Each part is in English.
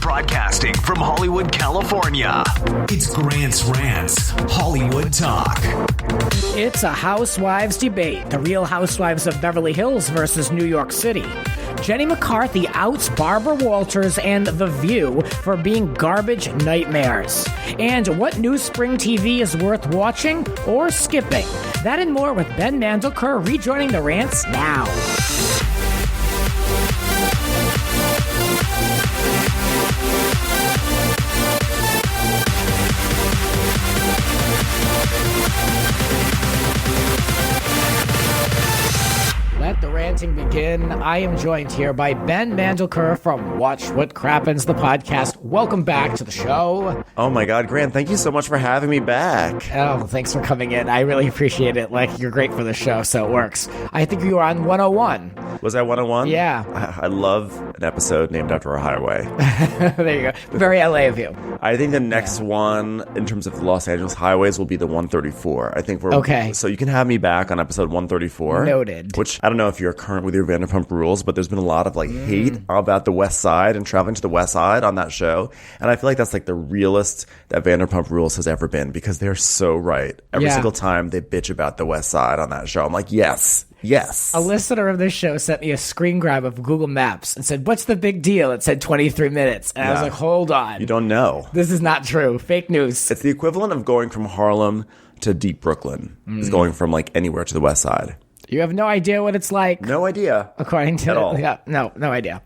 Broadcasting from Hollywood, California, it's Grant's Rants, Hollywood Talk. It's a housewives debate. The Real Housewives of Beverly Hills versus New York City. Jenny McCarthy outs Barbara Walters and The View for being garbage nightmares. And what new spring TV is worth watching or skipping? That and more with Ben Mandleker rejoining the Rants now. Let the ranting begin. I am joined here by Ben Mandleker from Watch What Crappens, the podcast. Welcome back to the show. Oh my God, Grant, thank you so much for having me back. Oh, thanks for coming in. I really appreciate it. Like, you're great for the show, so it works. I think you were on 101. Was I 101? Yeah. I love an episode named after a highway. There you go. Very LA of you. I think the next one, in terms of the Los Angeles highways, will be the 134. I think we're... Okay. So you can have me back on episode 134. Noted. Which, I don't know if you're current with your Vanderpump Rules, but there's been a lot of hate about the West Side and traveling to the West Side on that show. And I feel like that's like the realest that Vanderpump Rules has ever been, because they're so right. Every single time they bitch about the West Side on that show, I'm like, yes. A listener of this show sent me a screen grab of Google Maps and said, "What's the big deal?" It said 23 minutes. And I was like, hold on. You don't know. This is not true. Fake news. It's the equivalent of going from Harlem to deep Brooklyn. It's going from anywhere to the West Side. You have no idea what it's like? No idea. According to... At all. Yeah, no idea.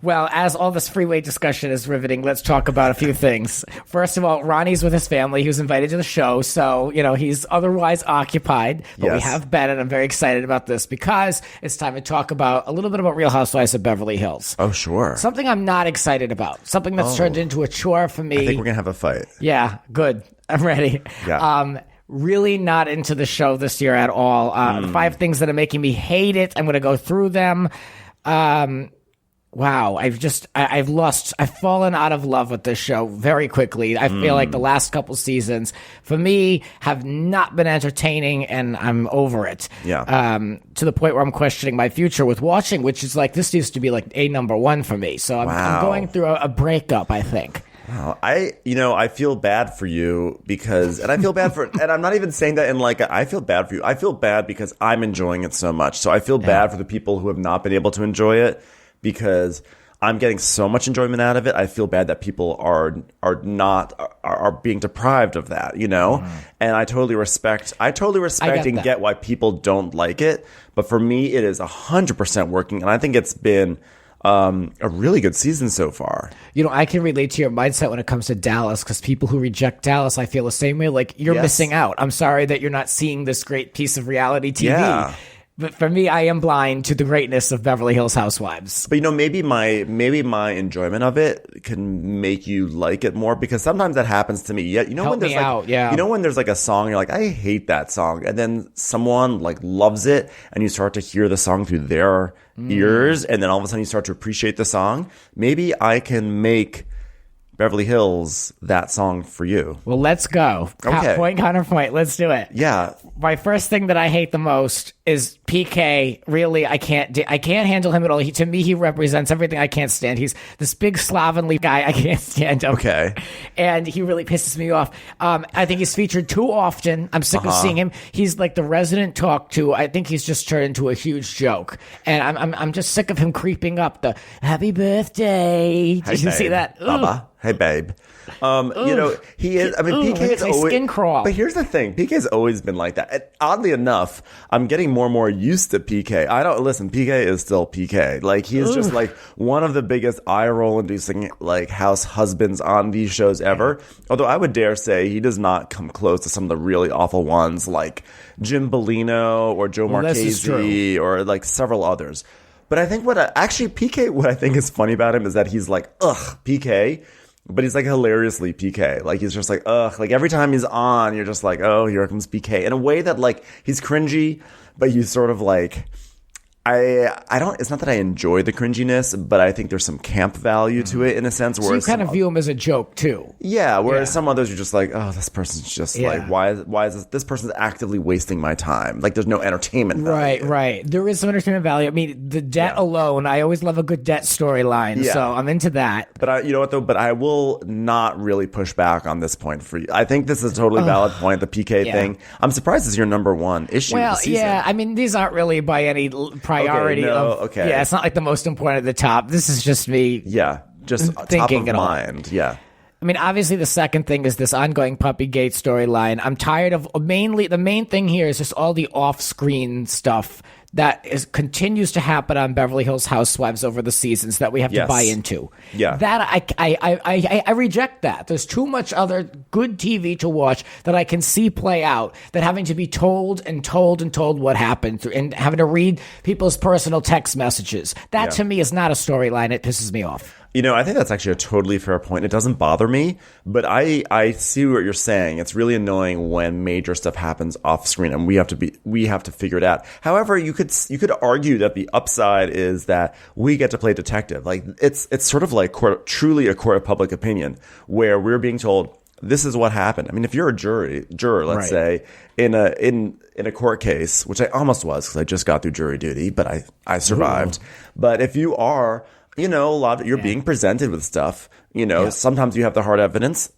Well, as all this freeway discussion is riveting, let's talk about a few things. First of all, Ronnie's with his family. He was invited to the show, so, he's otherwise occupied. But we have Ben, and I'm very excited about this because it's time to talk about a little bit about Real Housewives of Beverly Hills. Oh, sure. Something I'm not excited about. Something that's turned into a chore for me. I think we're going to have a fight. Yeah, good. I'm ready. Yeah. Really not into the show this year at all. 5 things that are making me hate it. I'm going to go through them. Wow, I've fallen out of love with this show very quickly. I feel like the last couple seasons, for me, have not been entertaining, and I'm over it. Yeah. To the point where I'm questioning my future with watching, which is this used to be a number one for me. So I'm going through a breakup, I think. Wow. I feel bad for you because, and I feel bad for, and I'm not even saying that in I feel bad for you. I feel bad because I'm enjoying it so much. So I feel bad for the people who have not been able to enjoy it, because I'm getting so much enjoyment out of it. I feel bad that people are being deprived of that, And I totally respect and get why people don't like it. But for me, it is 100% working, and I think it's been a really good season so far. I can relate to your mindset when it comes to Dallas, because people who reject Dallas, I feel the same way. You're missing out. I'm sorry that you're not seeing this great piece of reality TV. Yeah. But for me, I am blind to the greatness of Beverly Hills Housewives. But maybe my enjoyment of it can make you like it more, because sometimes that happens to me. Yeah, Help me out, yeah. When there's a song, you're like, I hate that song, and then someone loves it, and you start to hear the song through their ears, and then all of a sudden you start to appreciate the song. Maybe I can make Beverly Hills that song for you. Well, let's go. Okay. Point, counterpoint. Let's do it. Yeah. My first thing that I hate the most is PK. Really, I can't handle him at all. To me, he represents everything I can't stand. He's this big slovenly guy. I can't stand him. Okay. And he really pisses me off. I think he's featured too often. I'm sick of seeing him. He's like the resident talk to. I think he's just turned into a huge joke. And I'm just sick of him creeping up the happy birthday. Did you see that? Baba. Hey, babe. He is. PK is always skin crawl. But here's the thing: PK's always been like that. And oddly enough, I'm getting more and more used to PK. PK is still PK. He is just one of the biggest eye roll inducing house husbands on these shows ever. Although I would dare say he does not come close to some of the really awful ones like Jim Bellino or Joe Marchese or several others. But I think what I think is funny about him is that he's PK. But he's hilariously PK. He's just ugh. Every time he's on, you're just oh, here comes PK. In a way that he's cringy, but he's sort of I don't. It's not that I enjoy the cringiness, but I think there's some camp value to it in a sense. So you kind of view him as a joke too. Yeah. Whereas some others are just like, oh, this person's just like, why is this person's actively wasting my time? Like, there's no entertainment value. Right. There is some entertainment value. I mean, the debt alone. I always love a good debt storyline, so I'm into that. But you know what though? But I will not really push back on this point for you. I think this is a totally valid point. The PK thing. I'm surprised it's your number one issue. Well, of the season. I mean, these aren't really by any priority. Yeah, it's not like the most important at the top. This is just me. Yeah, just thinking top of mind. Yeah. I mean, obviously, the second thing is this ongoing Puppygate storyline. I'm tired of the main thing here is just all the off-screen stuff that continues to happen on Beverly Hills Housewives over the seasons that we have to buy into. Yeah. That I reject that. There's too much other good TV to watch that I can see play out than having to be told what happened and having to read people's personal text messages. That to me is not a storyline. It pisses me off. You know, I think that's actually a totally fair point. It doesn't bother me, but I see what you're saying. It's really annoying when major stuff happens off screen and we have to figure it out. However, you could argue that the upside is that we get to play detective. Like it's sort of like truly a court of public opinion where we're being told this is what happened. I mean, if you're a juror, let's say in a court case, which I almost was because I just got through jury duty, but I survived. Ooh. But if you are, you know, you're being presented with stuff. You know, sometimes you have the hard evidence.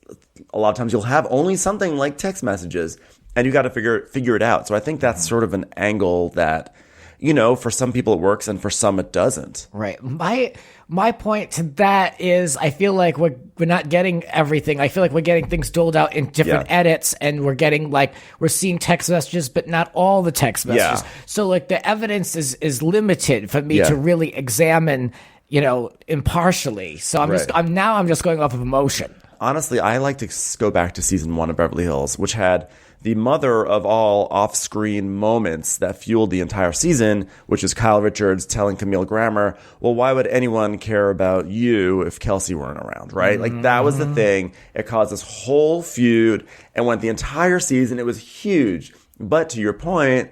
A lot of times you'll have only something like text messages, and you got to figure it out. So I think that's sort of an angle that, you know, for some people it works, and for some it doesn't. Right. My point to that is, I feel like we're not getting everything. I feel like we're getting things doled out in different edits, and we're seeing text messages, but not all the text messages. Yeah. So like the evidence is limited for me to really examine, you know, impartially. So I'm just going off of emotion. Honestly, I like to go back to season 1 of Beverly Hills, which had the mother of all off-screen moments that fueled the entire season, which is Kyle Richards telling Camille Grammer, well, why would anyone care about you if Kelsey weren't around, right? Like, that was the thing. It caused this whole feud and went the entire season. It was huge. But to your point,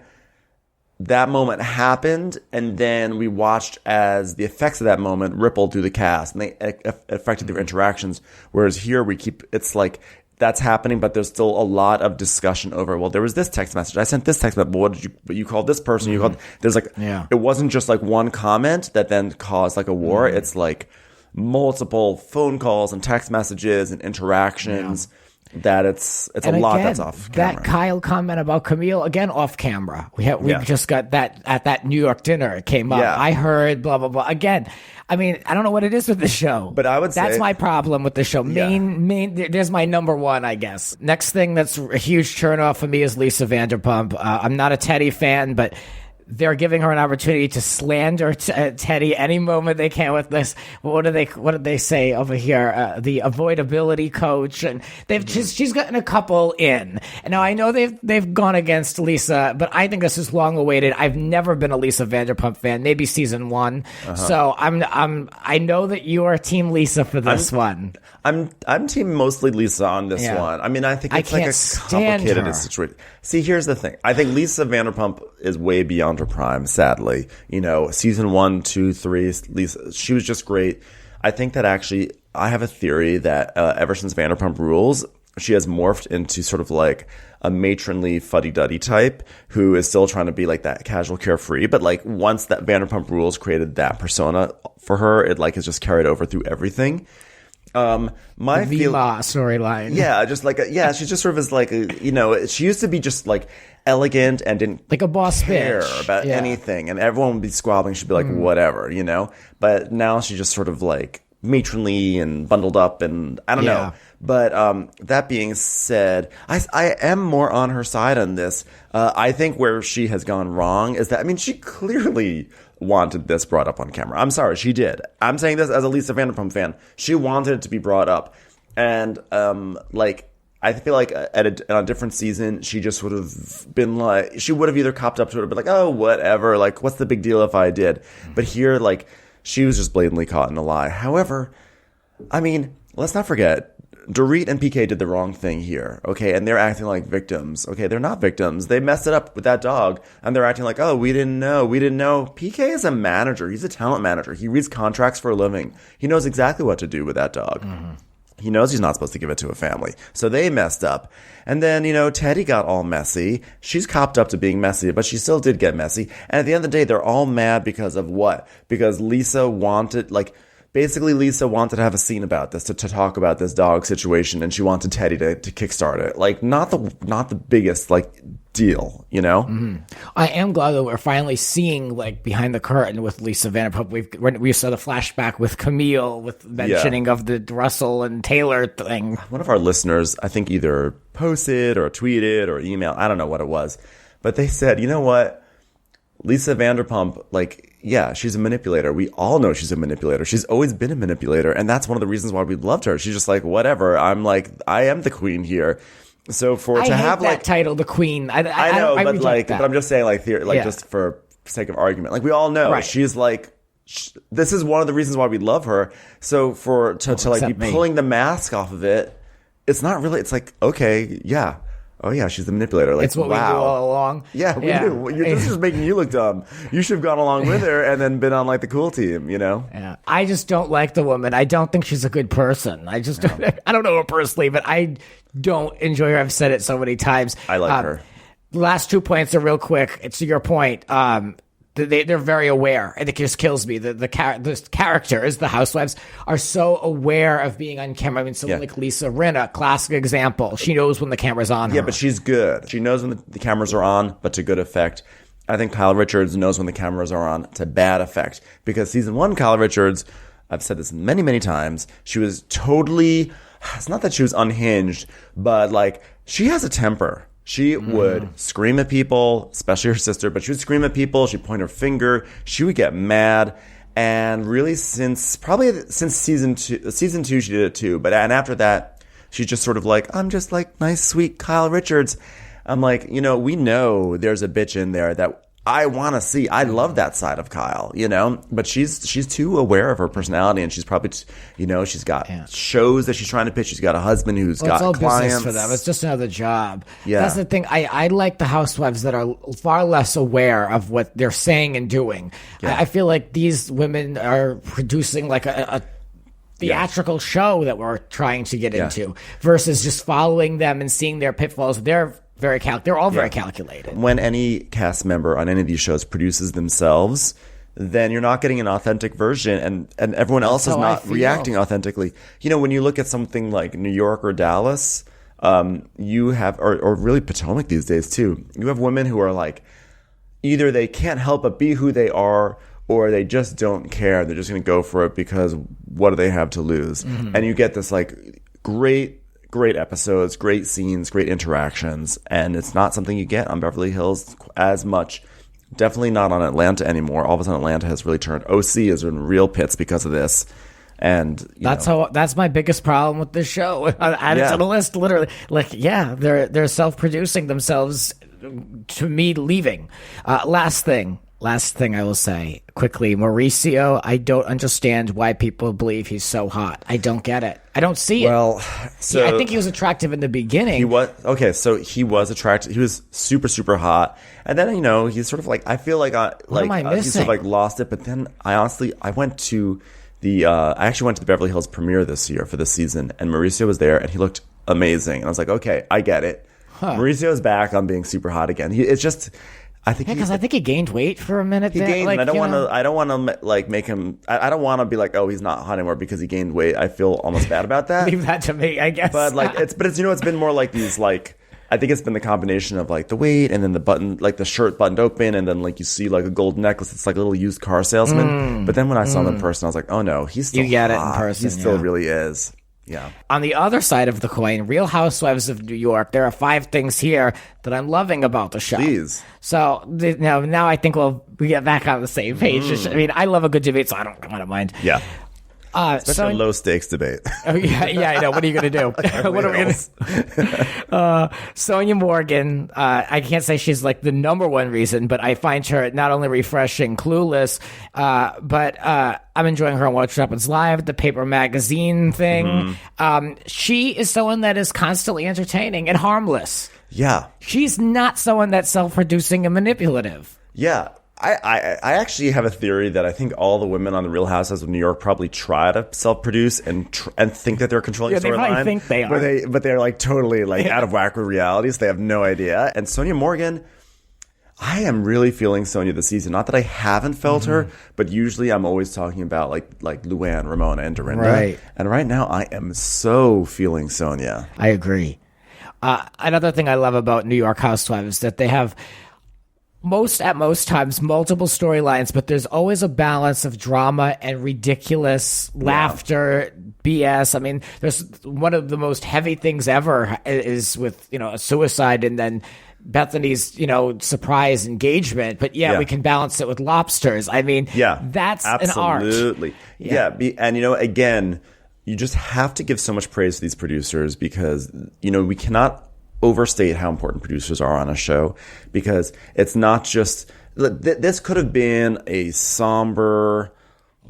that moment happened, and then we watched as the effects of that moment rippled through the cast, and they affected their interactions. Whereas here, it's like that's happening, but there's still a lot of discussion over, well, there was this text message. I sent this text message, but you called this person. You called. There's like, it wasn't just like one comment that then caused like a war. It's like multiple phone calls and text messages and interactions. Yeah. That it's a lot that's off camera. That Kyle comment about Camille, again, off camera. We just got that at that New York dinner. It came up. Yeah. I heard blah, blah, blah. Again, I mean, I don't know what it is with the show. But I would say that's my problem with the show. There's my number one, I guess. Next thing that's a huge turnoff for me is Lisa Vanderpump. I'm not a Teddy fan, but they're giving her an opportunity to slander Teddy any moment they can with this. What did they say over here? The avoidability coach, and she's gotten a couple in. And now I know they've gone against Lisa, but I think this is long awaited. I've never been a Lisa Vanderpump fan. Maybe season 1. So I know that you are Team Lisa for this one. I'm team mostly Lisa on this one. I mean, I think it's like a complicated situation. See, here's the thing. I think Lisa Vanderpump is way beyond her prime, sadly. You know, season 1, 2, 3, Lisa, she was just great. I think that actually, I have a theory that ever since Vanderpump Rules, she has morphed into sort of like a matronly fuddy-duddy type who is still trying to be like that casual carefree. But like once that Vanderpump Rules created that persona for her, it like has just carried over through everything. My storyline. Yeah, just like she just sort of is like she used to be just like elegant and didn't like a boss care bitch. About anything, and everyone would be squabbling. She'd be like, whatever, you know. But now she's just sort of like matronly and bundled up, and I don't know. But that being said, I am more on her side on this. I think where she has gone wrong is that, I mean, she clearly wanted this brought up on camera. I'm sorry, she did. I'm saying this as a Lisa Vanderpump fan. She wanted it to be brought up. And, I feel like on a different season, she just would have been like, she would have either copped up to it or been like, oh, whatever. Like, what's the big deal if I did? But here, like, she was just blatantly caught in a lie. However, I mean, let's not forget, Dorit and PK did the wrong thing here, okay? And they're acting like victims. Okay, they're not victims. They messed it up with that dog, and they're acting like, oh, we didn't know. PK is a manager. He's a talent manager. He reads contracts for a living. He knows exactly what to do with that dog. He knows he's not supposed to give it to a family. So they messed up. And then, Teddy got all messy. She's copped up to being messy, but she still did get messy. And at the end of the day, they're all mad because of what? Because Lisa wanted, basically, Lisa wanted to have a scene about this, to talk about this dog situation, and she wanted Teddy to kickstart it. Not the biggest, deal, I am glad that we're finally seeing, behind the curtain with Lisa Vanderpump. We saw the flashback with Camille, with mentioning of the Russell and Taylor thing. One of our listeners, I think, either posted or tweeted or emailed, I don't know what it was, but they said, you know what? Lisa Vanderpump, yeah, she's a manipulator. We all know she's a manipulator. She's always been a manipulator, and that's one of the reasons why we loved her. She's just whatever. I am the queen here. So I hate that title, the queen. I know, but but I'm just saying, just for sake of argument, we all know she's this is one of the reasons why we love her. So to be pulling the mask off of it, it's not really. It's okay, yeah. Oh, yeah, she's the manipulator. It's what we do all along. Yeah, we do. This is just making you look dumb. You should have gone along with her and then been on, the cool team, Yeah. I just don't like the woman. I don't think she's a good person. I don't know her personally, but I don't enjoy her. I've said it so many times. I like her. Last 2 points are real quick. It's to your point. They're very aware, and it just kills me. The characters, the housewives, are so aware of being on camera. I mean, someone like Lisa Rinna, classic example. She knows when the camera's on her. Yeah, but she's good. She knows when the cameras are on, but to good effect. I think Kyle Richards knows when the cameras are on to bad effect. Because season 1, Kyle Richards, I've said this many, many times, she was totally, it's not that she was unhinged, but she has a temper. She would scream at people, especially her sister, but she would scream at people. She'd point her finger. She would get mad. And really since season 2, she did it too. And after that, she's just sort of I'm just nice, sweet Kyle Richards. I'm we know there's a bitch in there that I want to see. I love that side of Kyle, but she's too aware of her personality, and she's probably, she's got shows that she's trying to pitch. She's got a husband who's got it's all clients. Business for them. It's just another job. Yeah. That's the thing. I like the housewives that are far less aware of what they're saying and doing. Yeah. I feel like these women are producing a theatrical show that we're trying to get into versus just following them and seeing their pitfalls. They're all very calculated. When any cast member on any of these shows produces themselves, then you're not getting an authentic version, and everyone else is not reacting authentically. When you look at something like New York or Dallas, you have, or really Potomac these days too, you have women who are either they can't help but be who they are, or they just don't care. They're just going to go for it because what do they have to lose? Mm-hmm. And you get this great episodes, great scenes, great interactions, and it's not something you get on Beverly Hills as much. Definitely not on Atlanta anymore. All of a sudden, Atlanta has really turned. OC is in real pits because of this, and that's my biggest problem with this show. Add it to the list, literally. They're self-producing themselves to me leaving. Last thing I will say quickly, Mauricio, I don't understand why people believe he's so hot. I don't get it. I don't see it. Well, so I think he was attractive in the beginning. He was so he was attractive. He was super, super hot, and then he's sort of I feel what am I missing? He sort of lost it. But then I went to I actually went to the Beverly Hills premiere this year for this season, and Mauricio was there, and he looked amazing. And I was like, okay, I get it. Mauricio's back on being super hot again. It's just. I think he gained weight for a minute. He gained. I don't want to make him. I don't want to be oh, he's not hot anymore because he gained weight. I feel almost bad about that. Leave that to me, I guess. But it's been more these I think it's been the combination of the weight and then the button, the shirt buttoned open, and then you see a gold necklace. It's a little used car salesman. But then when I saw him in person, I was oh no, he's still. You get hot. It in person. He still really is. Yeah. On the other side of the coin, Real Housewives of New York, there are 5 things here that I'm loving about the show. Please. So now I think we get back on the same page. I mean, I love a good debate, so I don't mind. Yeah. Especially a low stakes debate. Oh, yeah, I know. What are you going to do? What are we going to Sonja Morgan, I can't say she's like the number one reason, but I find her not only refreshing, clueless, but I'm enjoying her on What Crappens Live, the paper magazine thing. She is someone that is constantly entertaining and harmless. Yeah. She's not someone that's self-producing and manipulative. Yeah. I actually have a theory that I think all the women on the Real Housewives of New York probably try to self-produce and think that they're controlling the storyline. They probably think they are. But they're like totally like out of whack with reality, so they have no idea. And Sonja Morgan, I am really feeling Sonja this season. Not that I haven't felt her, but usually I'm always talking about like Luann, Ramona, and Dorinda. Right. And right now I am so feeling Sonja. I agree. Another thing I love about New York Housewives is that they have at most times multiple storylines, but there's always a balance of drama and ridiculous laughter, BS. I mean, there's one of the most heavy things ever is with, a suicide and then Bethany's, surprise engagement. But we can balance it with lobsters. I mean, that's absolutely. an art. And, again, you just have to give so much praise to these producers because, we cannot overstate how important producers are on a show because it's not just this could have been a somber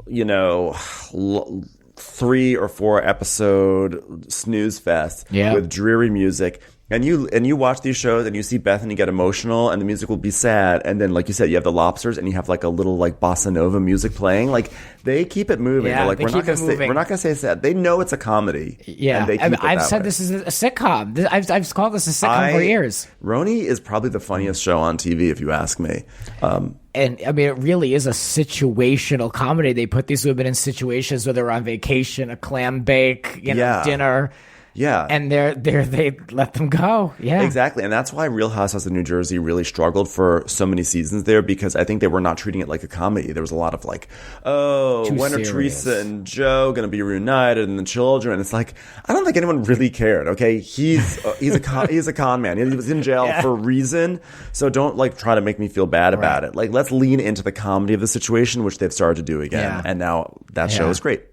3 or 4 episode snooze fest with dreary music. And you watch these shows and you see Bethany get emotional and the music will be sad. And then, like you said, you have the lobsters and you have like a little like bossa nova music playing. Like they keep it moving. Yeah, like, we're not going to say sad. They know it's a comedy. Yeah. And I've said this is a sitcom. I've called this a sitcom for years. RHONY is probably the funniest show on TV, if you ask me. And I mean, it really is a situational comedy. They put these women in situations where they're on vacation, a clam bake, dinner. Yeah. And they let them go. Yeah. Exactly. And that's why Real Housewives of New Jersey really struggled for so many seasons there because I think they were not treating it like a comedy. There was a lot of like, when are Teresa and Joe going to be reunited and the children? It's like, I don't think anyone really cared. Okay. He's a con man. He was in jail for a reason. So don't like try to make me feel bad about it. Like let's lean into the comedy of the situation, which they've started to do again. Yeah. And now that show is great.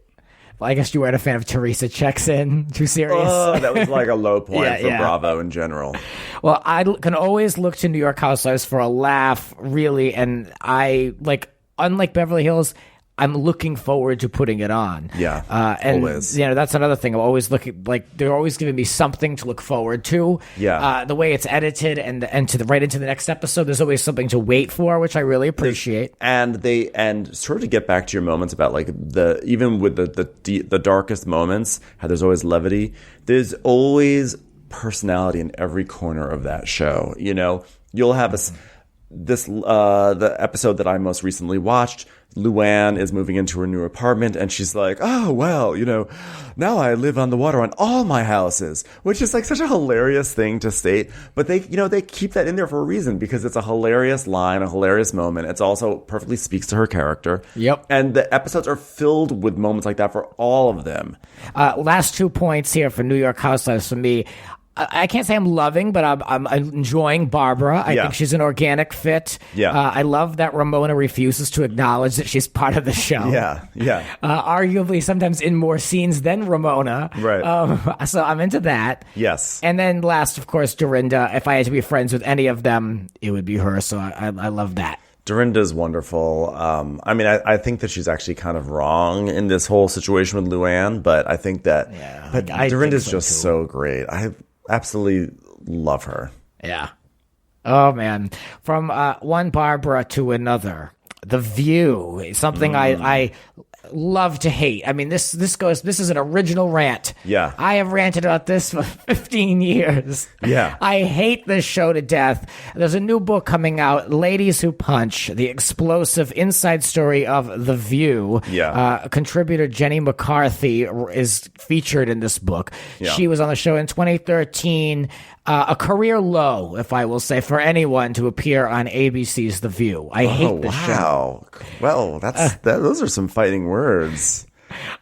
I guess you weren't a fan of Teresa checks in. Too serious. Oh, that was like a low point for Bravo in general. Well, I can always look to New York Housewives for a laugh, really. And unlike Beverly Hills, I'm looking forward to putting it on. Yeah, and always. That's another thing. I'm always looking they're always giving me something to look forward to. Yeah, the way it's edited and right into the next episode, there's always something to wait for, which I really appreciate. And sort of to get back to your moments about like even with the darkest moments, how there's always levity. There's always personality in every corner of that show. You'll have the episode that I most recently watched. Luann is moving into her new apartment and she's like, oh, well, now I live on the water on all my houses, which is like such a hilarious thing to state. But they keep that in there for a reason because it's a hilarious line, a hilarious moment. It's also perfectly speaks to her character. Yep. And the episodes are filled with moments like that for all of them. Last 2 points here for New York Housewives for me. I can't say I'm loving, but I'm enjoying Barbara. I think she's an organic fit. Yeah. I love that Ramona refuses to acknowledge that she's part of the show. Yeah, yeah. Arguably sometimes in more scenes than Ramona. Right. So I'm into that. Yes. And then last, of course, Dorinda. If I had to be friends with any of them, it would be her. So I love that. Dorinda's wonderful. I think that she's actually kind of wrong in this whole situation with Luann, but I think that Dorinda's just so great. I absolutely love her. Yeah. Oh, man. From one Barbara to another. The View, something I love to hate. I mean, this is an original rant. Yeah. I have ranted about this for 15 years. Yeah. I hate this show to death. There's a new book coming out, Ladies Who Punch, the explosive inside story of The View. Yeah. Contributor Jenny McCarthy is featured in this book. Yeah. She was on the show in 2013. A career low, if I will say, for anyone to appear on ABC's The View. I hate this show. Wow. Well, those are some fighting words.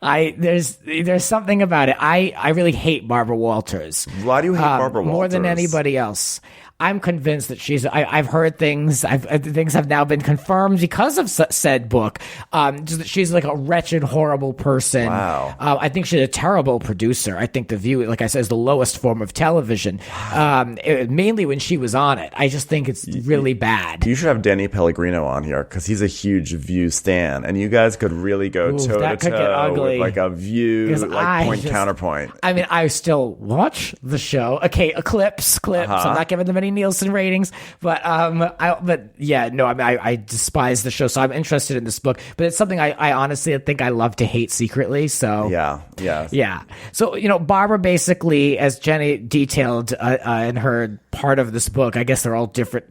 There's something about it. I really hate Barbara Walters. Why do you hate Barbara Walters? More than anybody else. I'm convinced that I've heard things. Things have now been confirmed because of said book. Just that she's like a wretched, horrible person. Wow. I think she's a terrible producer. I think The View, like I said, is the lowest form of television. Mainly when she was on it. I just think it's really bad. You should have Danny Pellegrino on here because he's a huge View stan, and you guys could really go toe to toe with like a View, like point counterpoint. I mean, I still watch the show. Okay, clips. I'm not giving them any Nielsen ratings, but I despise the show, so I'm interested in this book. But it's something I honestly think I love to hate secretly. So yeah. So Barbara basically, as Jenny detailed in her part of this book, I guess they're all different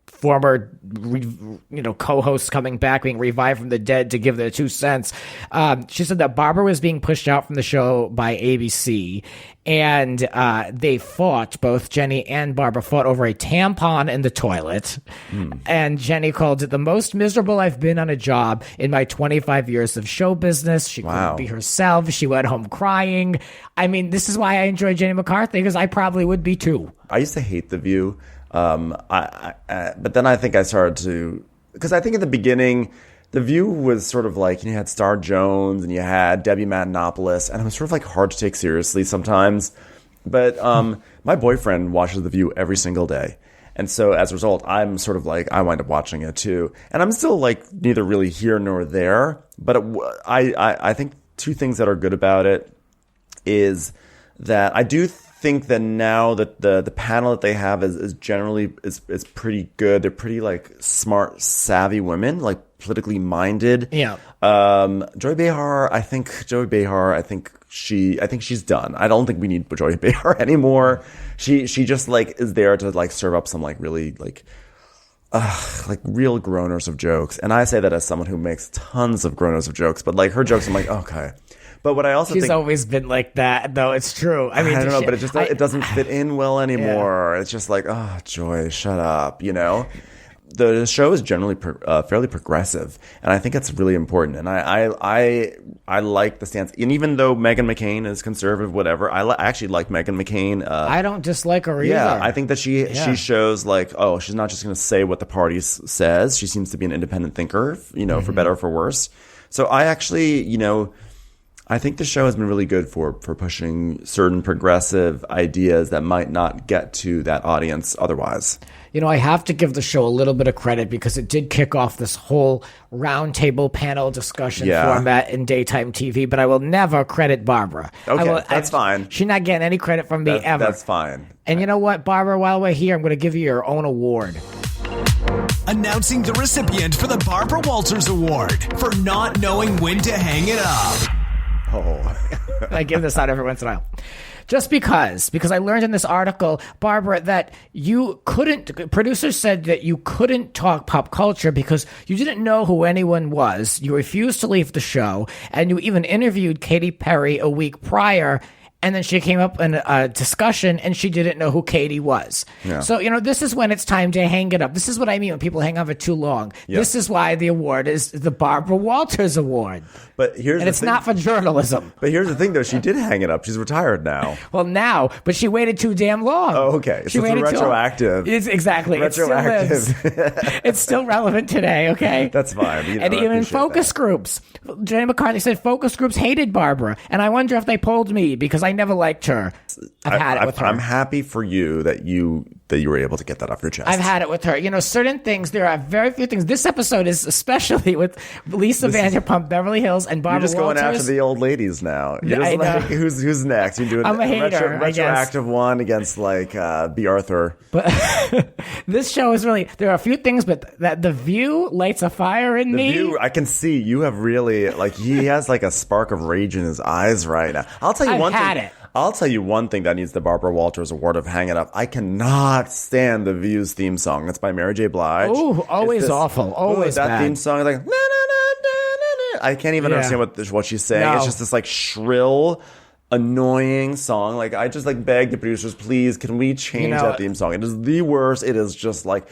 former co-hosts coming back, being revived from the dead to give their 2 cents. She said that Barbara was being pushed out from the show by ABC, and they fought, both Jenny and Barbara fought over a tampon in the toilet. And Jenny called it the most miserable I've been on a job in my 25 years of show business. She couldn't be herself. She went home crying. I mean, this is why I enjoy Jenny McCarthy, because I probably would be too. I used to hate The View. But then I think I started to, because I think in the beginning, The View was sort of like, you had Star Jones and you had Debbie Matenopoulos, and it was sort of like hard to take seriously sometimes. But my boyfriend watches The View every single day. And so as a result, I'm sort of like, I wind up watching it too. And I'm still like neither really here nor there. But I think two things that are good about it is that I do think that now that the panel that they have is generally is pretty good. They're pretty like smart, savvy women, like politically minded. Yeah. Joy Behar, I think she's done. I don't think we need Joy Behar anymore. She just like is there to like serve up some like really like real groaners of jokes. And I say that as someone who makes tons of groaners of jokes, but like her jokes, I'm like, okay. But what I also she's think, always been like that, though. It's true. I mean, I don't know, but it doesn't fit in well anymore. Yeah. It's just like, oh, Joy, shut up. The show is generally fairly progressive, and I think that's really important. And I like the stance. And even though Meghan McCain is conservative, whatever, I actually like Meghan McCain. I don't dislike her either. Yeah, I think that she shows like, oh, she's not just going to say what the party says. She seems to be an independent thinker, for better or for worse. So I actually, I think the show has been really good for pushing certain progressive ideas that might not get to that audience otherwise. I have to give the show a little bit of credit because it did kick off this whole roundtable panel discussion format in daytime TV, but I will never credit Barbara. Okay, that's fine. She's not getting any credit from me ever. That's fine. And you know what, Barbara, while we're here, I'm going to give you your own award. Announcing the recipient for the Barbara Walters Award for not knowing when to hang it up. Oh. I give this out every once in a while. Just because I learned in this article, Barbara, that producers said that you couldn't talk pop culture because you didn't know who anyone was. You refused to leave the show, and you even interviewed Katy Perry a week prior. And then she came up in a discussion, and she didn't know who Katy was. Yeah. So, this is when it's time to hang it up. This is what I mean when people hang on for too long. Yeah. This is why the award is the Barbara Walters Award. But it's not for journalism. But here's the thing, though. She did hang it up. She's retired now. Well, now, but she waited too damn long. Oh, okay. She waited it's retroactive. It's exactly. Retroactive. It still lives. It's still relevant today, okay? That's fine. And even focus groups. Jenny McCarthy said focus groups hated Barbara. And I wonder if they polled me because I never liked her. I've had it with her. I'm happy for you that you were able to get that off your chest. I've had it with her. Certain things, there are very few things. This episode is especially with Lisa Vanderpump, Beverly Hills, and Barbara Walters. You're just going after the old ladies now. You're just like, who's next? You're doing I'm a hater, retroactive one against like B. Arthur. But this show is really, there are a few things, but that The View lights a fire in me. The View, I can see you have really, like, he has like a spark of rage in his eyes right now. I'll tell you one thing. I'll tell you one thing that needs the Barbara Walters Award of Hang It Up. I cannot stand The View's theme song. It's by Mary J. Blige. Oh, always awful. Always that bad. theme song is like, na, na, na, na, na. I can't even understand what she's saying. No. It's just this like shrill, annoying song. Like, I just like beg the producers, please, can we change that theme song? It is the worst. It is just like,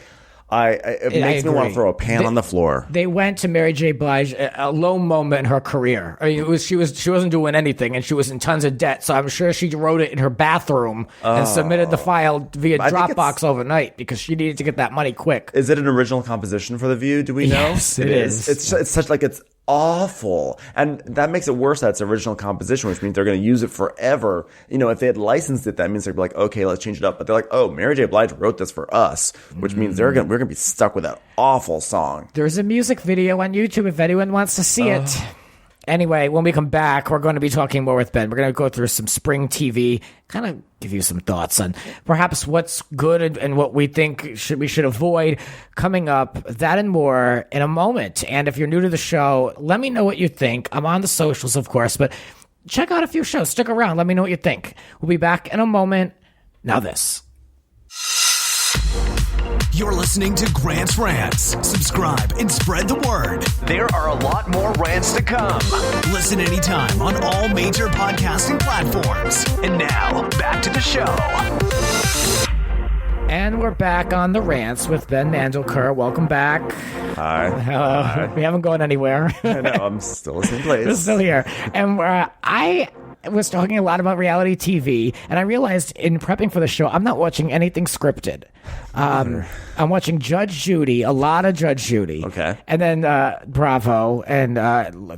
It makes me want to throw a pan on the floor. They went to Mary J. Blige, a low moment in her career. I mean, she wasn't doing anything, and she was in tons of debt. So I'm sure she wrote it in her bathroom and submitted the file via Dropbox overnight because she needed to get that money quick. Is it an original composition for The View? Do we know? Yes, it is. It's such like it's awful, and that makes it worse that it's original composition, which means they're going to use it forever. You know, if they had licensed it, that means they'd be like, okay, let's change it up. But they're like, oh, Mary J. Blige wrote this for us, which means we're going to be stuck with that awful song. There's a music video on YouTube if anyone wants to see it. Anyway, when we come back, we're going to be talking more with Ben. We're going to go through some spring TV, kind of give you some thoughts on perhaps what's good and what we think we should avoid coming up. That and more in a moment. And if you're new to the show, let me know what you think. I'm on the socials, of course, but check out a few shows. Stick around. Let me know what you think. We'll be back in a moment. Now this. You're listening to Grant's Rants. Subscribe and spread the word. There are a lot more rants to come. Listen anytime on all major podcasting platforms. And now, back to the show. And we're back on the Rants with Ben Mandleker. Welcome back. Hi. Hello. Hi. We haven't gone anywhere. I know, I'm still in the same place. We're still here. And I was talking a lot about reality TV, and I realized in prepping for the show, I'm not watching anything scripted. I'm watching Judge Judy, a lot of Judge Judy. Okay. And then Bravo, and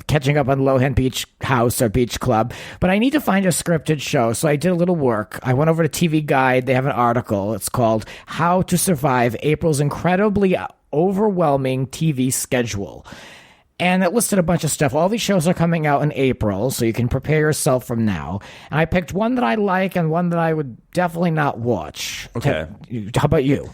catching up on Lohan Beach House or Beach Club. But I need to find a scripted show, so I did a little work. I went over to TV Guide. They have an article. It's called How to Survive April's Incredibly Overwhelming TV Schedule. And it listed a bunch of stuff. All these shows are coming out in April, so you can prepare yourself from now. And I picked one that I like and one that I would definitely not watch. Okay. How about you?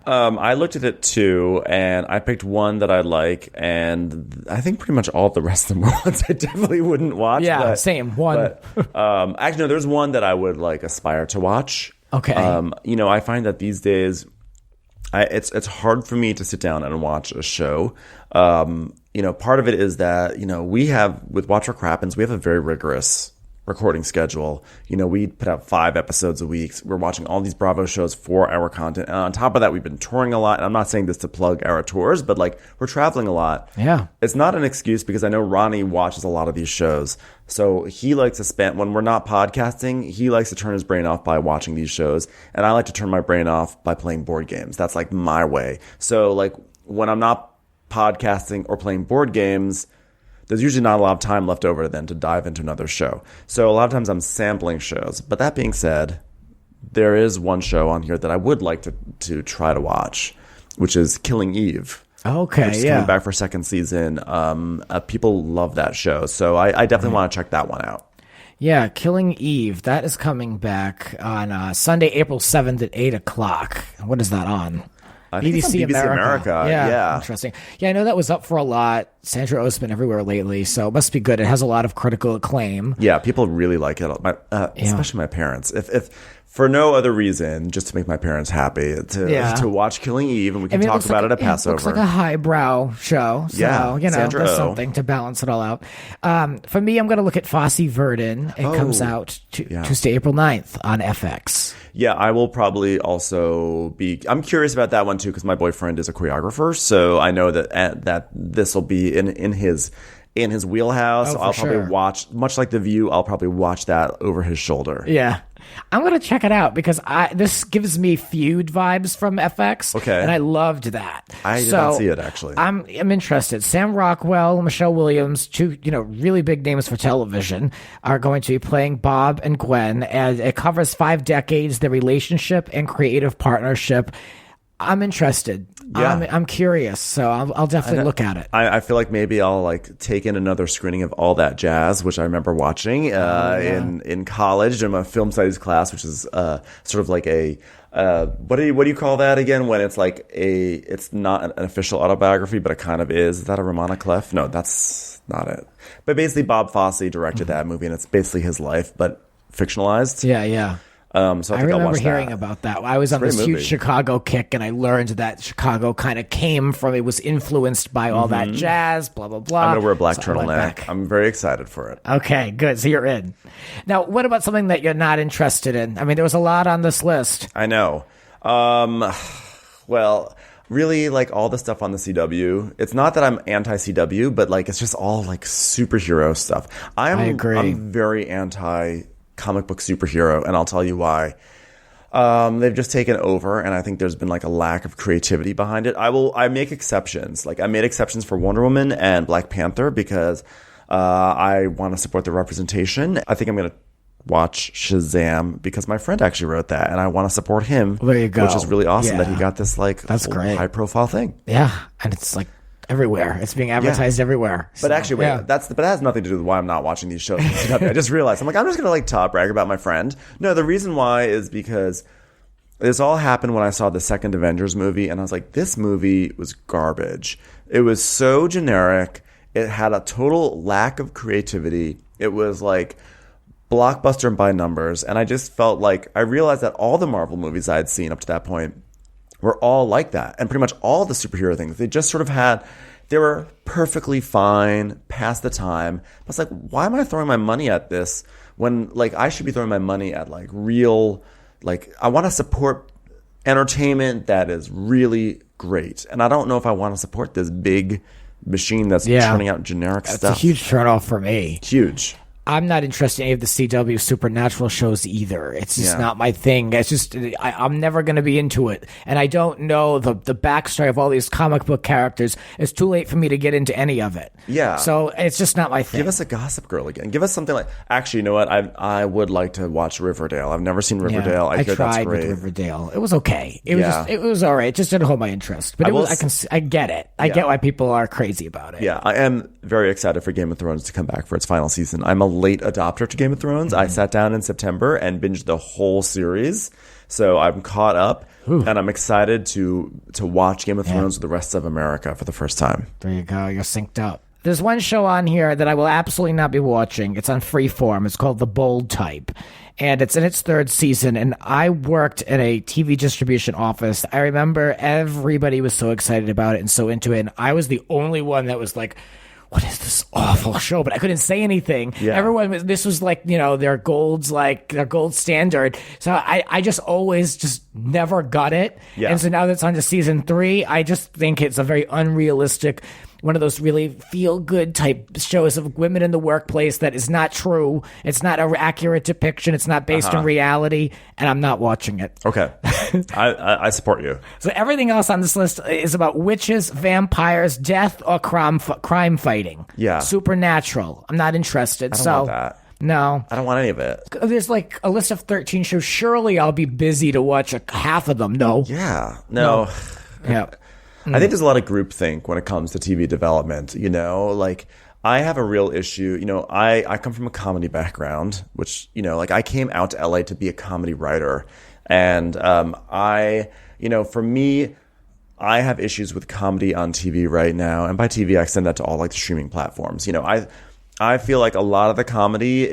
I looked at it too, and I picked one that I like, and I think pretty much all the rest of them were ones I definitely wouldn't watch. Yeah, same. One. But, actually, no, there's one that I would like aspire to watch. Okay. You know, I find that these days, it's hard for me to sit down and watch a show. You know, part of it is that, you know, we have, with Watch for Crappens, we have a very rigorous recording schedule. You know, we put out 5 episodes a week. We're watching all these Bravo shows for our content. And on top of that, we've been touring a lot. And I'm not saying this to plug our tours, but like we're traveling a lot. Yeah. It's not an excuse because I know RHONY watches a lot of these shows. So he likes to spend, when we're not podcasting, he likes to turn his brain off by watching these shows. And I like to turn my brain off by playing board games. That's like my way. So like when I'm not podcasting or playing board games, there's usually not a lot of time left over then to dive into another show. So a lot of times I'm sampling shows. But that being said, there is one show on here that I would like to try to watch, which is Killing Eve. Okay, which is coming back for second season. People love that show. So I definitely want to check that one out. Yeah, Killing Eve. That is coming back on Sunday, April 7th at 8 o'clock. What is that on? I think it's on BBC America. Yeah. Interesting. Yeah, I know that was up for a lot. Sandra Oh's been everywhere lately, so it must be good. It has a lot of critical acclaim. Yeah, people really like it. Especially my parents. If for no other reason, just to make my parents happy, to watch Killing Eve, and we can talk about it at Passover. It looks like a highbrow show. So, yeah, you know, Sandra there's Oh. something to balance it all out. For me, I'm going to look at Fosse Verdon. It comes out Tuesday, April 9th on FX. Yeah, I will probably also be. I'm curious about that one too because my boyfriend is a choreographer, so I know that this will be in his wheelhouse. Oh, I'll for probably sure. watch, much like The View. I'll probably watch that over his shoulder. Yeah. I'm going to check it out because this gives me Feud vibes from FX. Okay. And I loved that. I did not see it, actually. I'm interested. Sam Rockwell, Michelle Williams, two, really big names for television, are going to be playing Bob and Gwen. And it covers 5 decades, their relationship and creative partnership. I'm interested. Yeah. I'm curious, so I'll definitely look at it. I feel like maybe I'll like take in another screening of All That Jazz, which I remember watching in college in my film studies class, which is sort of like a what do you call that again when it's like it's not an official autobiography but it kind of is. Is that a Ramona Clef? No, that's not it. But basically Bob Fosse directed that movie and it's basically his life but fictionalized. Yeah. So I remember hearing about that. I was on this huge Chicago kick, and I learned that Chicago kind of came from, it was influenced by all that jazz, blah, blah, blah. I'm going to wear a black So I went turtleneck. back. I'm very excited for it. Okay, good. So you're in. Now, what about something that you're not interested in? I mean, there was a lot on this list. I know. Well, really like all the stuff on the CW. It's not that I'm anti-CW, but like it's just all like superhero stuff. I agree. I'm very anti comic book superhero, and I'll tell you why. They've just taken over, and I think there's been like a lack of creativity behind it. I make exceptions. Like I made exceptions for Wonder Woman and Black Panther because I want to support the representation. I think I'm going to watch Shazam because my friend actually wrote that, and I want to support him. There you go. Which is really awesome Yeah. that he got this like That's great. high profile thing. Yeah, and it's like everywhere. It's being advertised everywhere. But So, actually, wait, yeah. but that has nothing to do with why I'm not watching these shows. I just realized I'm just gonna like top brag about my friend. No, the reason why is because this all happened when I saw the second Avengers movie, and I was like, this movie was garbage. It was so generic. It had a total lack of creativity. It was like blockbuster by numbers, and I just felt like I realized that all the Marvel movies I had seen up to that point were all like that, and pretty much all the superhero things. They just sort of they were perfectly fine, past the time. I was like, why am I throwing my money at this when like I should be throwing my money at like real, like I want to support entertainment that is really great, and I don't know if I want to support this big machine that's churning out generic stuff. It's a huge turnoff for me. Huge. I'm not interested in any of the CW supernatural shows either. It's just not my thing. It's just I'm never going to be into it, and I don't know the backstory of all these comic book characters. It's too late for me to get into any of it. Yeah, so it's just not my thing. Give us a Gossip Girl again. Give us something like. Actually, you know what? I would like to watch Riverdale. I've never seen Riverdale. I hear tried that's great. with Riverdale. It was okay. It was all right. It just didn't hold my interest. But I get it. I get why people are crazy about it. Yeah, I am very excited for Game of Thrones to come back for its final season. I'm a late adopter to Game of Thrones. I sat down in September and binged the whole series, so I'm caught up, and I'm excited to watch Game of Thrones with the rest of America for the first time. There you go. You're synced up. There's one show on here that I will absolutely not be watching. It's on Freeform. It's called The Bold Type, and it's in its third season, and I worked at a TV distribution office. I remember everybody was so excited about it and so into it, and I was the only one that was like, what is this awful show? But I couldn't say anything. Yeah. This was like, their gold standard. So I just always just never got it. Yeah. And so now that's on to season 3, I just think it's a very unrealistic, one of those really feel-good type shows of women in the workplace that is not true. It's not an accurate depiction. It's not based on reality, and I'm not watching it. Okay. I support you. So everything else on this list is about witches, vampires, death, or crime fighting. Yeah. Supernatural. I'm not interested. I don't want that. No. I don't want any of it. There's like a list of 13 shows. Surely I'll be busy to watch half of them. No. Yeah. No. Yeah. I think there's a lot of groupthink when it comes to TV development. Like I have a real issue. I come from a comedy background, which, I came out to LA to be a comedy writer. And for me, I have issues with comedy on TV right now. And by TV, I extend that to all like the streaming platforms. I feel like a lot of the comedy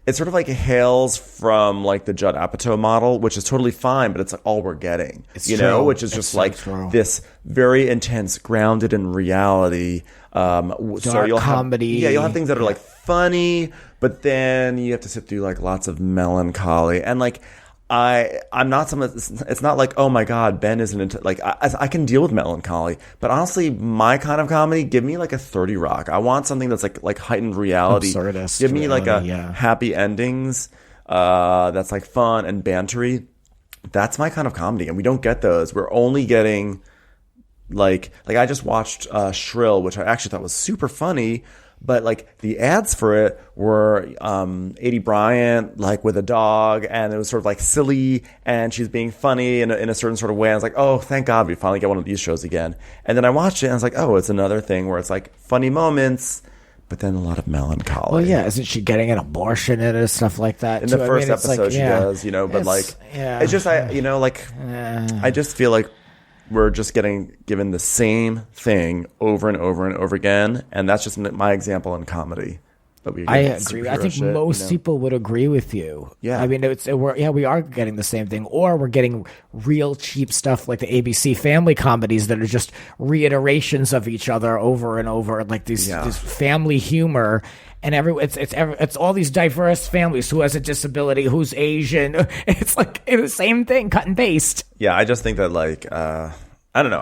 it's sort of like hails from like the Judd Apatow model, which is totally fine, but it's like all we're getting, which is just like this very intense, grounded in reality. So you'll comedy. You'll have things that are like funny, but then you have to sit through like lots of melancholy and like. I'm not someone. It's not like, oh my God, Ben isn't into like I can deal with melancholy, but honestly, my kind of comedy, give me like a 30 Rock. I want something that's like heightened reality. Absurdist. Give me like happy endings. That's like fun and bantery. That's my kind of comedy, and we don't get those. We're only getting like I just watched Shrill, which I actually thought was super funny. But like the ads for it were Adie Bryant like with a dog, and it was sort of like silly, and she's being funny in a certain sort of way. I was like, oh, thank God we finally get one of these shows again. And then I watched it, and I was like, oh, it's another thing where it's like funny moments, but then a lot of melancholy. Well, yeah, isn't she getting an abortion in it and stuff like that? In the first episode, she does, but it's just I just feel like we're just getting given the same thing over and over and over again, and that's just my example in comedy. I agree. I think most people would agree with you. Yeah, I mean, we are getting the same thing, or we're getting real cheap stuff like the ABC family comedies that are just reiterations of each other over and over, like this family humor. And it's all these diverse families. Who has a disability? Who's Asian? It's like the same thing, cut and paste. Yeah, I just think that I don't know.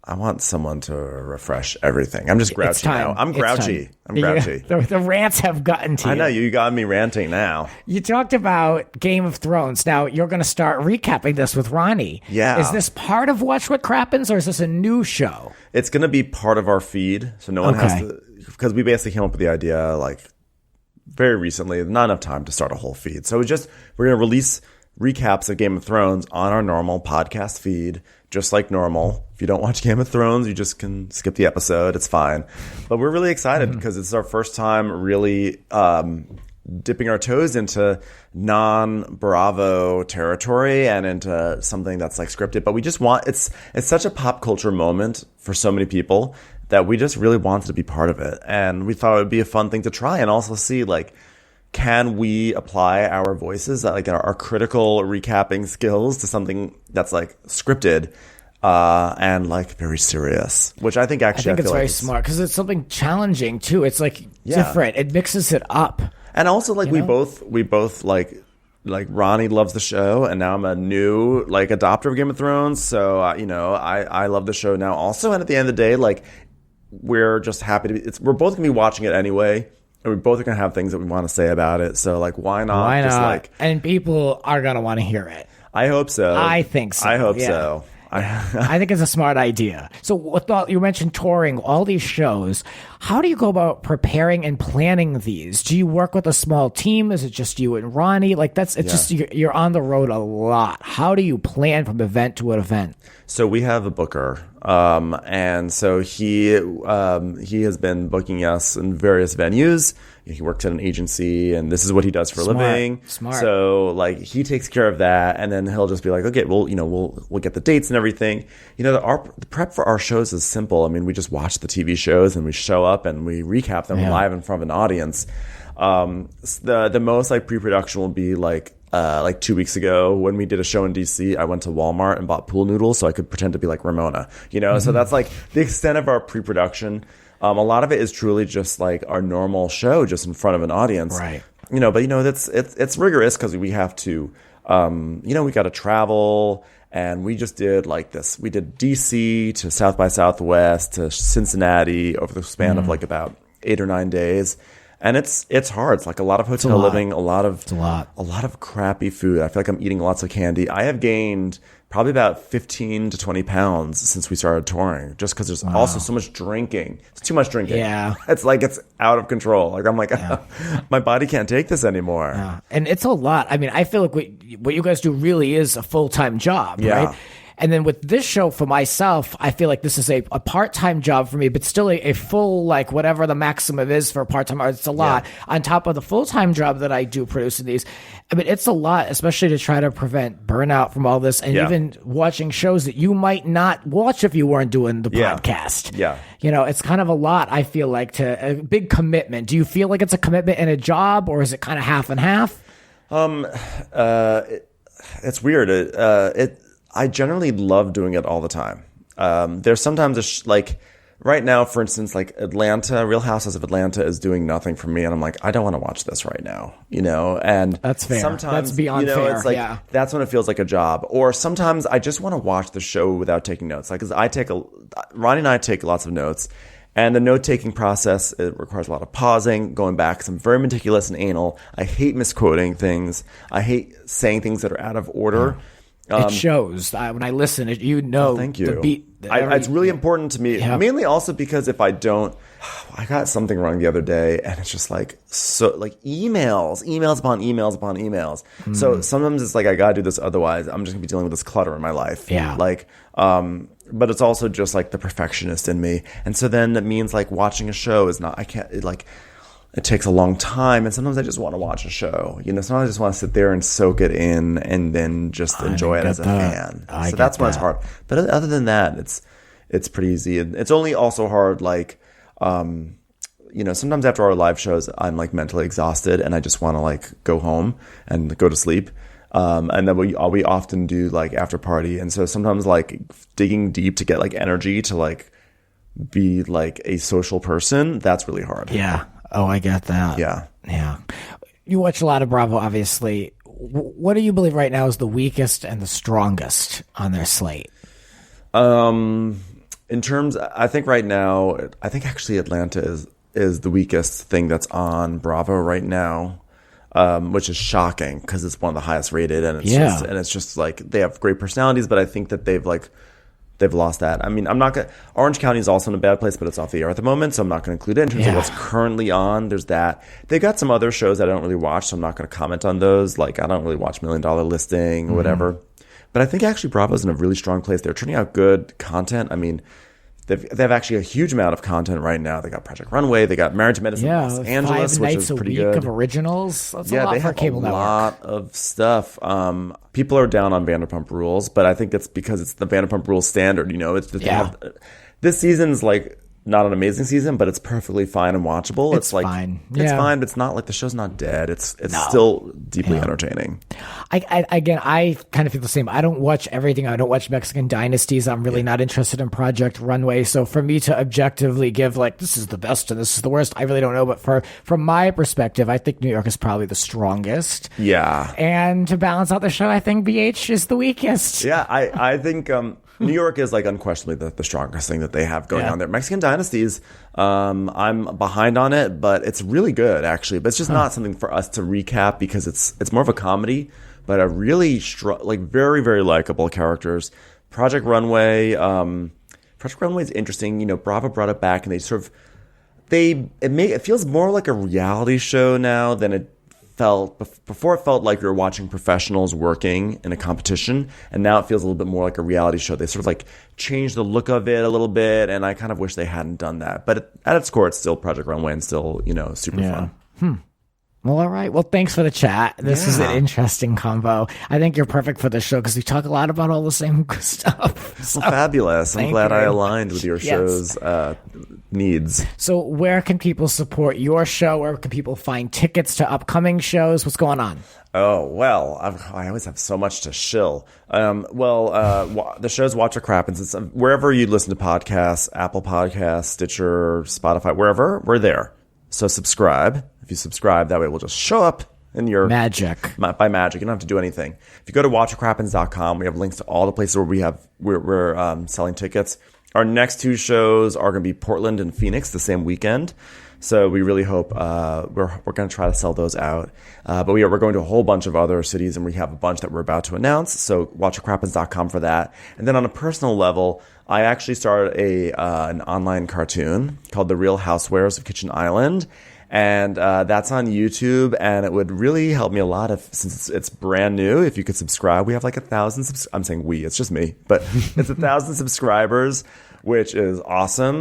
I want someone to refresh everything. I'm just grouchy now. I'm grouchy. I'm grouchy. The rants have gotten to you. I know, you got me ranting now. You talked about Game of Thrones. Now you're going to start recapping this with RHONY. Yeah. Is this part of Watch What Crappens, or is this a new show? It's going to be part of our feed, so no one has to, because we basically came up with the idea like very recently. Not enough time to start a whole feed. So we're going to release recaps of Game of Thrones on our normal podcast feed, just like normal. If you don't watch Game of Thrones, you just can skip the episode. It's fine. But we're really excited because it's our first time really dipping our toes into non-Bravo territory and into something that's like scripted. But we just want, it's such a pop culture moment for so many people that we just really wanted to be part of it. And we thought it would be a fun thing to try and also see, like, can we apply our voices, like our critical recapping skills, to something that's like scripted and like very serious, which I think actually I think it's very like smart because it's something challenging too. It's like different. It mixes it up. And also like we both like RHONY loves the show, and now I'm a new like adopter of Game of Thrones. So I love the show now also. And at the end of the day, like we're just happy to be. We're both gonna be watching it anyway. And we both are going to have things that we want to say about it. So, like, why not? Why not? Just, like, and people are going to want to hear it. I hope so. I think so. I hope so. I think it's a smart idea. So, with you mentioned touring, all these shows. How do you go about preparing and planning these? Do you work with a small team? Is it just you and RHONY? Like, just you're on the road a lot. How do you plan from event to an event? So we have a booker, and so he has been booking us in various venues. He works at an agency, and this is what he does for a living. Smart. So like he takes care of that, and then he'll just be like, okay, well, we'll get the dates and everything. The prep for our shows is simple. I mean, we just watch the TV shows and we show up and we recap them live in front of an audience. The most like pre-production will be like 2 weeks ago when we did a show in DC, I went to Walmart and bought pool noodles so I could pretend to be like Ramona, So that's like the extent of our pre-production. A lot of it is truly just like our normal show, just in front of an audience, right? But it's rigorous because we have to, we got to travel, and we just did like this. We did DC to South by Southwest to Cincinnati over the span of like about 8 or 9 days. And it's hard. It's like a lot of hotel living, a lot of crappy food. I feel like I'm eating lots of candy. I have gained probably about 15 to 20 pounds since we started touring, just because there's also so much drinking. It's too much drinking. Yeah. It's like it's out of control. Like I'm like, my body can't take this anymore. Yeah. And it's a lot. I mean, I feel like what you guys do really is a full-time job, right? And then with this show for myself, I feel like this is a part-time job for me, but still a full, like whatever the maximum is for a part-time, it's a lot on top of the full-time job that I do producing these. I mean, it's a lot, especially to try to prevent burnout from all this, and even watching shows that you might not watch if you weren't doing the podcast. Yeah. It's kind of a lot, I feel like, to a big commitment. Do you feel like it's a commitment in a job, or is it kind of half and half? It's weird. I generally love doing it all the time. There's sometimes like right now, for instance, like Atlanta, Real Housewives of Atlanta is doing nothing for me, and I'm like, I don't want to watch this right now, And that's fair. Sometimes that's beyond fair. It's like that's when it feels like a job. Or sometimes I just want to watch the show without taking notes. Like, because RHONY and I take lots of notes. And the note-taking process, it requires a lot of pausing, going back. 'Cause I'm very meticulous and anal. I hate misquoting things. I hate saying things that are out of order. It shows when I listen. Thank you. The beat. It's really important to me, mainly also because if I don't, I got something wrong the other day, and it's just like emails upon emails upon emails. So sometimes it's like I gotta do this, otherwise I'm just gonna be dealing with this clutter in my life. But it's also just like the perfectionist in me, and so then it means like watching a show is not. I can't It takes a long time, and sometimes I just want to watch a show. Sometimes I just want to sit there and soak it in, and then just enjoy it as a fan. So that's when it's hard. But other than that, it's pretty easy. It's only also hard, like, sometimes after our live shows, I'm like mentally exhausted, and I just want to like go home and go to sleep. And then we often do like after party, and so sometimes like digging deep to get like energy to like be like a social person, that's really hard. Yeah. Oh, I get that. Yeah. You watch a lot of Bravo, obviously. What do you believe right now is the weakest and the strongest on their slate? In terms, I think right now, actually Atlanta is the weakest thing that's on Bravo right now, which is shocking because it's one of the highest rated, and it's just like they have great personalities, but I think that they've lost that. I mean, I'm not gonna. Orange County is also in a bad place, but it's off the air at the moment, so I'm not going to include it in terms of what's currently on. There's that. They've got some other shows that I don't really watch, so I'm not going to comment on those. Like I don't really watch $1 Million Listing or whatever. But I think actually Bravo's in a really strong place. They're turning out good content. I mean, they have actually a huge amount of content right now. They got Project Runway. They got Marriage to Medicine in Los Angeles, which is pretty good. 5 nights a week of originals. That's a lot for a cable network. Yeah, they have a lot of stuff. People are down on Vanderpump Rules, but I think that's because it's the Vanderpump Rules standard. You know, this season's like not an amazing season, but it's perfectly fine and watchable. It's like fine. It's fine, but it's not like the show's not dead. It's still deeply entertaining. I kind of feel the same. I don't watch everything. I don't watch Mexican Dynasties. I'm really not interested in Project Runway. So for me to objectively give like this is the best and this is the worst, I really don't know. But from my perspective, I think New York is probably the strongest. Yeah. And to balance out the show, I think BH is the weakest. Yeah, I think New York is like unquestionably the strongest thing that they have going on there. Mexican Dynasties, I'm behind on it, but it's really good actually. But it's just not something for us to recap because it's more of a comedy, but a really very, very likable characters. Project Runway is interesting. You know, Bravo brought it back, and they sort of it feels more like a reality show now than it felt before. It felt like you were watching professionals working in a competition, and now it feels a little bit more like a reality show. They sort of like changed the look of it a little bit, and I kind of wish they hadn't done that. But at its core, it's still Project Runway and still, you know, super fun. Well, all right. Well, thanks for the chat. This is an interesting combo. I think you're perfect for this show because we talk a lot about all the same stuff. So, well, fabulous. I'm glad I aligned with your show's needs. So where can people support your show? Where can people find tickets to upcoming shows? What's going on? Oh, well, I always have so much to shill. The show's Watch What Crappens. It's wherever you listen to podcasts, Apple Podcasts, Stitcher, Spotify, wherever, we're there. So subscribe. If you subscribe, that way it will just show up in your magic. By magic. You don't have to do anything. If you go to watchwhatcrappens.com, we have links to all the places where we're selling tickets. Our next 2 shows are going to be Portland and Phoenix the same weekend. So we really hope we're going to try to sell those out. But we're going to a whole bunch of other cities, and we have a bunch that we're about to announce. So watchwhatcrappens.com for that. And then on a personal level, I actually started an online cartoon called The Real Housewives of Kitchen Island. And that's on YouTube, and it would really help me a lot since it's brand new. If you could subscribe, we have like 1,000. I'm saying we, it's just me, but it's 1,000 subscribers, which is awesome.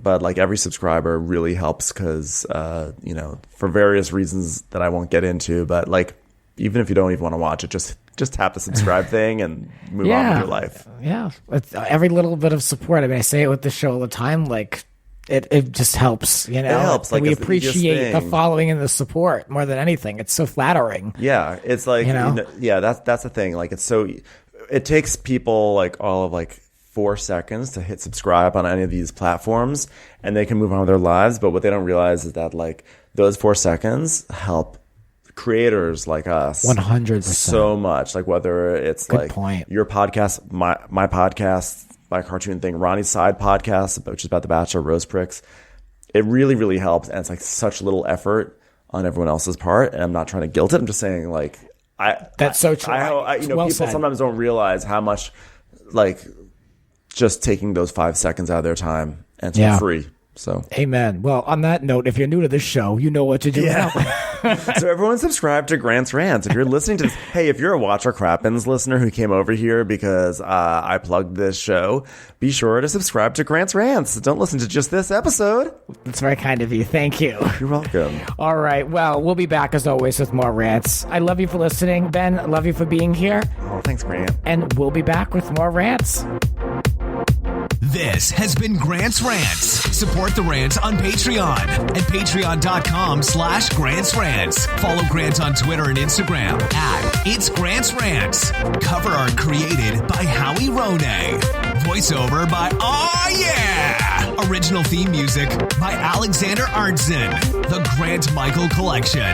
But like every subscriber really helps because you know, for various reasons that I won't get into. But like even if you don't even want to watch it, just tap the subscribe thing and move on with your life. Yeah, every little bit of support. I mean, I say it with the show all the time, like. It just helps, you know. It helps. Like we appreciate the following and the support more than anything. It's so flattering. Yeah, it's like that's the thing. Like it takes people like all of like 4 seconds to hit subscribe on any of these platforms, and they can move on with their lives. But what they don't realize is that like those 4 seconds help creators like us 100% so much. Like whether it's Good point. Your podcast, my podcast. My cartoon thing, Ronnie's side podcast, which is about The Bachelor, Rose Pricks. It really, really helps, and it's like such little effort on everyone else's part. And I'm not trying to guilt it. I'm just saying, like, that's so true. People sometimes don't realize how much, like, just taking those 5 seconds out of their time and it's free. So, amen. Well, on that note, if you're new to this show, you know what to do now. So everyone subscribe to Grant's Rants. If you're listening to this, hey, if you're a Watch What Crappens listener who came over here because I plugged this show, be sure to subscribe to Grant's Rants. Don't listen to just this episode. That's very kind of you. Thank you. You're welcome. All right. Well, we'll be back as always with more rants. I love you for listening. Ben, I love you for being here. Oh, thanks, Grant. And we'll be back with more rants. This has been Grant's Rants. Support the rants on Patreon at patreon.com/Grant's Rants. Follow Grant on Twitter and Instagram at It's Grant's Rants. Cover art created by Howie RHONY. Voiceover by Aw Yeah! Original theme music by Alexander Arntzen. The Grant Michael Collection.